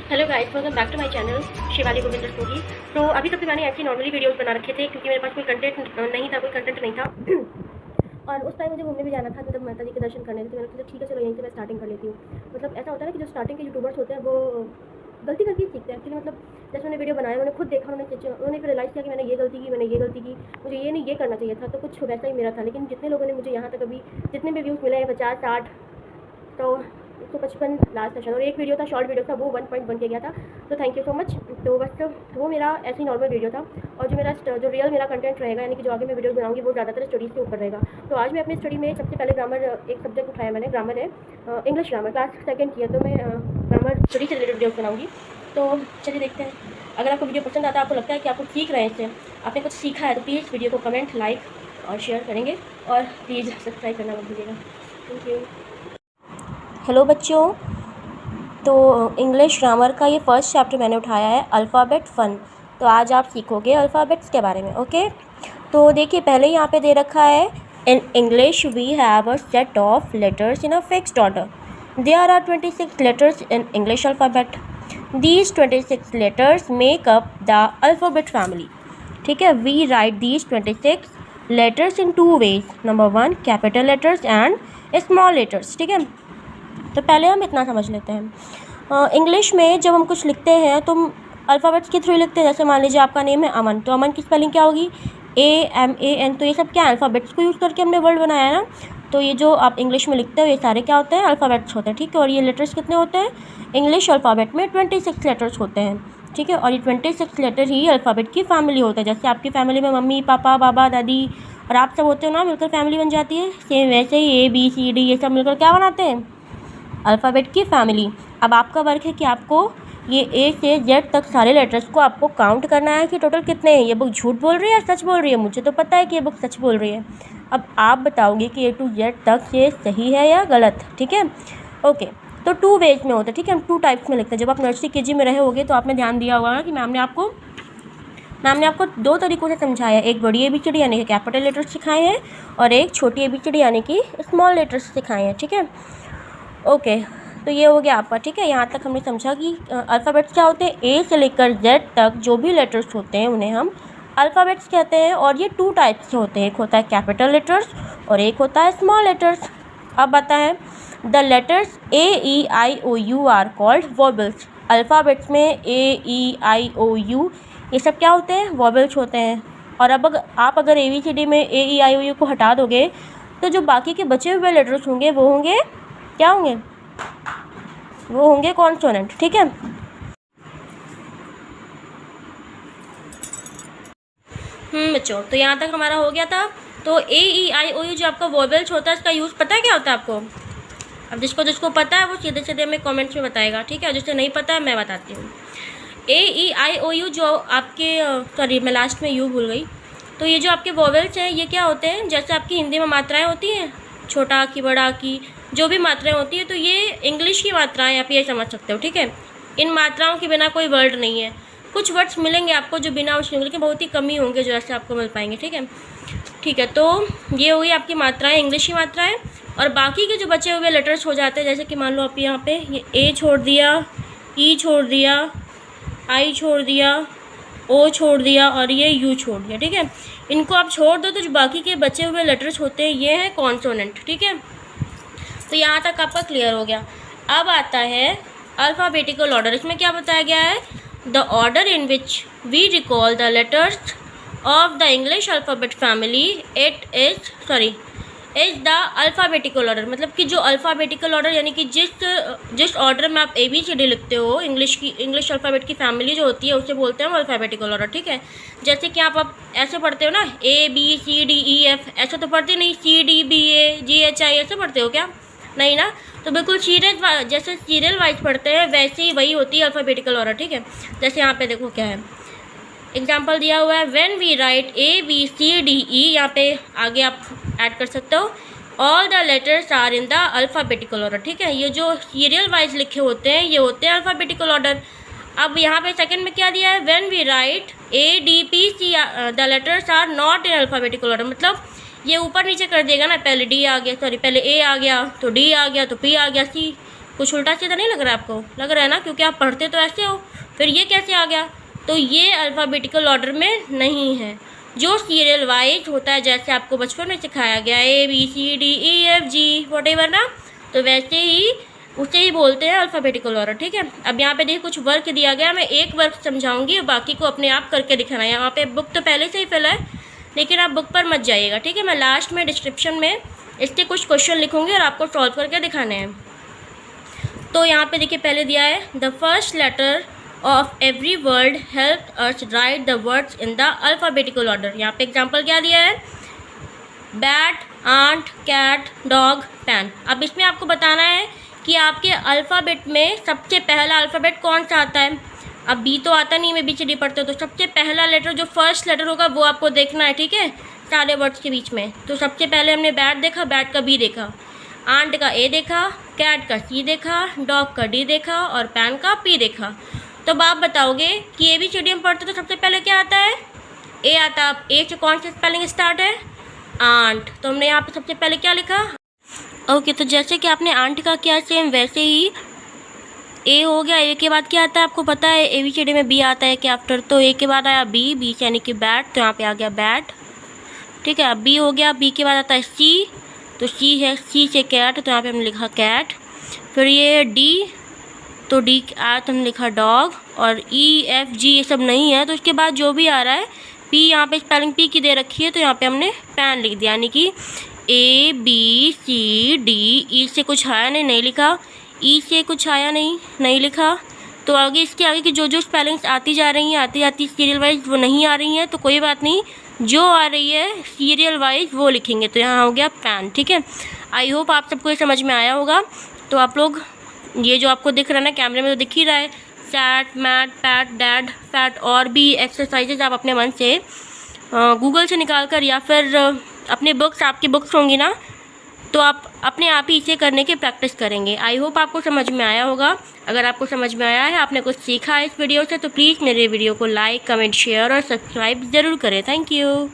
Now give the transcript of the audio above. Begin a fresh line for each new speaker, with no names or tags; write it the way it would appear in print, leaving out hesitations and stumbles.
Hello guys, welcome back to my channel Shivali Govinder Kogi. तो अभी तक मैंने ऐसी नॉर्मली वीडियोस बना रखे थे क्योंकि मेरे पास कोई कंटेंट नहीं था और उस टाइम मुझे घूमने भी जाना था, मतलब माता जी के दर्शन करने थे। तो मैंने सोचा ठीक है चलो यहीं से मैं स्टार्टिंग कर लेती हूँ। मतलब ऐसा होता है ना कि जो स्टार्टिंग के यूट्यूबर्स होते हैं वो गलती करके सीखते हैं एक्चुअली। मतलब जैसे उन्होंने वीडियो बनाया, उन्होंने खुद देखा, उन्होंने फिर रियलाइज़ किया कि मैंने ये गलती की, मुझे ये नहीं ये करना चाहिए था। तो कुछ वैसा ही मेरा था। लेकिन जितने लोगों ने मुझे यहाँ तक अभी जितने भी व्यूज़ मिले हैं 50-60, तो 155 लास्ट सेशन, और एक वीडियो था, शॉर्ट वीडियो था, वो 1.1 के गया था। तो थैंक यू सो मच। तो बस वो मेरा ऐसी नॉर्मल वीडियो था। और जो रियल मेरा कंटेंट रहेगा, यानी कि जो आगे मैं वीडियो बनाऊंगी, वो ज़्यादातर स्टडीज़ के ऊपर रहेगा। तो आज मैं अपनी स्टडी में सबसे पहले ग्रामर एक सब्जेक्ट उठाया मैंने, ग्रामर है, इंग्लिश ग्रामर, क्लास सेकंड की है। तो मैं ग्रामर स्टडी से रिलेटेड वीडियोस बनाऊंगी। तो चलिए देखते हैं। अगर आपको वीडियो पसंद आता है, आपको लगता है कि आपको सीख रहे हैं इससे, आपने कुछ सीखा है, तो प्लीज़ वीडियो को कमेंट, लाइक और शेयर करेंगे। और प्लीज़ सब्सक्राइब करना मत भूलिएगा। Thank you. हेलो बच्चों, तो इंग्लिश ग्रामर का ये फर्स्ट चैप्टर मैंने उठाया है, अल्फ़ाबेट फन। तो आज आप सीखोगे अल्फ़ाबेट्स के बारे में। ओके, तो देखिए पहले यहाँ पे दे रखा है, in English we have a set of letters in a fixed order. There are 26 letters in English alphabet. These 26 letters make up the alphabet family. ठीक है, we write these 26 letters in 2 ways. Number 1 capital letters and small letters. ठीक है, तो पहले हम इतना समझ लेते हैं। इंग्लिश में जब हम कुछ लिखते हैं तो हम अल्फ़ाबेट्स के थ्रू लिखते हैं। जैसे मान लीजिए आपका नेम है अमन, तो अमन की स्पेलिंग क्या होगी, AMAN। तो ये सब क्या है, अल्फ़ाबेट्स को यूज़ करके हमने वर्ड बनाया है ना। तो ये जो आप इंग्लिश में लिखते हो, ये सारे क्या होते हैं, अल्फ़ाबेट्स होते हैं। ठीक है, और ये लेटर्स कितने होते हैं, इंग्लिश अल्फ़ाबेट में 26 लेटर्स होते हैं। ठीक है, और ये 26 लेटर ही अल्फ़ाबेट की फैमिली होता है। जैसे आपकी फैमिली में मम्मी पापा बाबा दादी और आप सब होते हो ना, मिलकर फैमिली बन जाती है। सेम वैसे ही ABCD ये सब मिलकर क्या बनाते हैं, अल्फ़ाबेट की फैमिली। अब आपका वर्क है कि आपको ये A से Z तक सारे लेटर्स को आपको काउंट करना है कि टोटल कितने हैं। ये बुक झूठ बोल रही है या सच बोल रही है, मुझे तो पता है कि ये बुक सच बोल रही है। अब आप बताओगे कि A to Z तक ये सही है या गलत। ठीक है, ओके। तो 2 वेज में होता है। ठीक है, हम 2 टाइप्स में लिखते हैं। जब आप नर्सरी KG में रहे होगे तो आपने ध्यान दिया होगा कि मैम ने आपको 2 तरीक़ों से समझाया। एक बड़ी ABCD यानी कि कैपिटल लेटर्स सिखाए हैं, और एक छोटी ABCD यानी कि स्मॉल लेटर्स सिखाए हैं। ठीक है, ओके, तो ये हो गया आपका। ठीक है, यहाँ तक हमने समझा कि अल्फ़ाबेट्स क्या होते हैं। A से लेकर Z तक जो भी लेटर्स होते हैं उन्हें हम अल्फ़ाबेट्स कहते हैं। और ये 2 टाइप्स के होते हैं, एक होता है कैपिटल लेटर्स और एक होता है स्मॉल लेटर्स। अब आता है, the letters AEIOU are called vowels. Alphabets में AEIOU ये सब क्या होते हैं, वॉबल्स होते हैं। और अब आप अगर ABCD में AEIOU को हटा दोगे तो जो बाकी के बचे हुए लेटर्स होंगे वो होंगे क्या होंगे, वो होंगे कॉन्सोनेंट। ठीक है, बच्चों, तो यहाँ तक हमारा हो गया था। तो AEIOU जो आपका वॉवेल्स होता है, इसका यूज़ पता है क्या होता है आपको। अब जिसको पता है वो सीधे सीधे हमें कमेंट्स में बताएगा। ठीक है, जिसे नहीं पता है मैं बताती हूँ। AEIOU जो आपके सॉरी मैं लास्ट में यू भूल गई। तो ये जो आपके वॉवेल्स हैं ये क्या होते हैं, जैसे आपकी हिंदी में मात्राएँ होती हैं, छोटा की बड़ा की जो भी मात्राएं होती है, तो ये इंग्लिश की मात्राएं आप ये समझ सकते हो। ठीक है, इन मात्राओं के बिना कोई वर्ड नहीं है। कुछ वर्ड्स मिलेंगे आपको जो बिना उसके, लेकिन बहुत ही कम ही होंगे जो ऐसे आपको मिल पाएंगे। ठीक है, तो ये हुई आपकी मात्राएं, इंग्लिश की मात्राएं। और बाकी के जो बचे हुए लेटर्स हो जाते हैं, जैसे कि मान लो आप यहाँ पे ये A छोड़ दिया, E छोड़ दिया, I छोड़ दिया, O छोड़ दिया और ये U छोड़ दिया। ठीक है, इनको आप छोड़ दो तो जो बाकी के बचे हुए लेटर्स होते हैं ये हैं कॉन्सोनेंट। ठीक है, तो यहाँ तक आपका क्लियर हो गया। अब आता है अल्फ़ाबेटिकल ऑर्डर। इसमें क्या बताया गया है, the order in which we recall the letters of the English alphabet family is the alphabetical order. मतलब कि जो अल्फ़ाबेटिकल ऑर्डर यानी कि जिस ऑर्डर में आप ABCD लिखते हो, इंग्लिश अल्फ़ाबेट की फैमिली जो होती है उसे बोलते हैं हम अल्फ़ाबेटिकल ऑर्डर। ठीक है, जैसे कि आप ऐसे पढ़ते हो ना, ABCDEF, ऐसा तो पढ़ते नहीं, CDBAGHI ऐसे पढ़ते हो क्या, नहीं ना। तो बिल्कुल जैसे सीरियल वाइज पढ़ते हैं वैसे ही वही होती है अल्फ़ाबेटिकल ऑर्डर। ठीक है, जैसे यहाँ पे देखो क्या है, एग्जाम्पल दिया हुआ है, व्हेन वी राइट ABCDE, यहाँ पे आगे आप ऐड कर सकते हो, all the letters are in the alphabetical order. ठीक है, ये जो सीरियल वाइज लिखे होते हैं ये होते हैं अल्फ़ाबेटिकल ऑर्डर। अब यहाँ पे सेकंड में क्या दिया है, when we write ADPC the letters are not in alphabetical order. मतलब ये ऊपर नीचे कर देगा ना, पहले A आ गया तो D आ गया, तो P आ गया, C, कुछ उल्टा सीधा नहीं लग रहा है आपको? लग रहा है ना, क्योंकि आप पढ़ते तो ऐसे हो। फिर ये कैसे आ गया? तो ये अल्फ़ाबेटिकल ऑर्डर में नहीं है। जो सीरियल वाइज होता है, जैसे आपको बचपन में सिखाया गया ABCDEFG वॉटेवर ना, तो वैसे ही उसे ही बोलते हैं अल्फ़ाबेटिकल ऑर्डर। ठीक है, अब यहाँ पे देखिए कुछ वर्क दिया गया, मैं एक वर्क समझाऊंगी, बाकी को अपने आप करके दिखाना है। यहाँ पे बुक तो पहले से ही फिल है, लेकिन आप बुक पर मत जाइएगा। ठीक है, मैं लास्ट में डिस्क्रिप्शन में इसके कुछ क्वेश्चन लिखूंगी और आपको सॉल्व करके दिखाने हैं। तो यहाँ पे देखिए पहले दिया है, the first letter of every word help us write the words in the alphabetical order. यहाँ पे एग्जाम्पल क्या दिया है? Bat, ant, cat, dog, pen. अब इसमें आपको बताना है कि आपके अल्फ़ाबेट में सबसे पहला अल्फ़ाबेट कौन सा आता है। अब बी तो आता नहीं, मैं BCD पढ़ते हो, तो सबसे पहला लेटर जो फर्स्ट लेटर होगा वो आपको देखना है। ठीक है, सारे वर्ड्स के बीच में। तो सबसे पहले हमने बैट देखा, बैट का B देखा, आंट का A देखा, कैट का C देखा, डॉग का D देखा और पेन का P देखा। तो अब आप बताओगे कि ABCD हम पढ़ते तो सबसे पहले क्या आता है? A आता है। अब A से कौन सा स्पेलिंग स्टार्ट है? आंट। तो हमने यहाँ पे सबसे पहले क्या लिखा? ओके, तो जैसे कि आपने आंट का किया सेम वैसे ही A हो गया। A के बाद क्या आता है आपको पता है? ABCD में B आता है कि आफ्टर, तो A के बाद आया B से यानी कि बैट, तो यहाँ पे आ गया बैट। ठीक है, अब B हो गया, B के बाद आता है C, तो C है, C से कैट, तो यहाँ पे हमने लिखा कैट। फिर ये D, तो D के आया तो हमने लिखा डॉग, और EFG ये सब नहीं है, तो इसके बाद जो भी आ रहा है P, यहाँ पे स्पेलिंग P की दे रखी है, तो यहाँ पे हमने पेन लिख दिया, यानी कि ABCD। E से कुछ आया नहीं, नहीं लिखा। E से कुछ आया नहीं, नहीं लिखा। तो आगे इसके आगे की जो स्पेलिंग्स आती जा रही हैं, आती जाती सीरियल वाइज, वो नहीं आ रही हैं, तो कोई बात नहीं, जो आ रही है सीरियल वाइज वो लिखेंगे। तो यहाँ हो गया पेन। ठीक है, आई होप आप सबको ये समझ में आया होगा। तो आप लोग ये जो आपको दिख रहा है ना कैमरे में, तो दिख ही रहा है, sat, mat, pat, dad, fat, और भी एक्सरसाइजेज आप अपने मन से गूगल से निकाल कर, या फिर अपने बुक्स, आपकी बुक्स होंगी ना, तो आप अपने आप ही इसे करने की प्रैक्टिस करेंगे। आई होप आपको समझ में आया होगा। अगर आपको समझ में आया है, आपने कुछ सीखा है इस वीडियो से, तो प्लीज़ मेरे वीडियो को लाइक, कमेंट, शेयर और सब्सक्राइब ज़रूर करें। Thank you.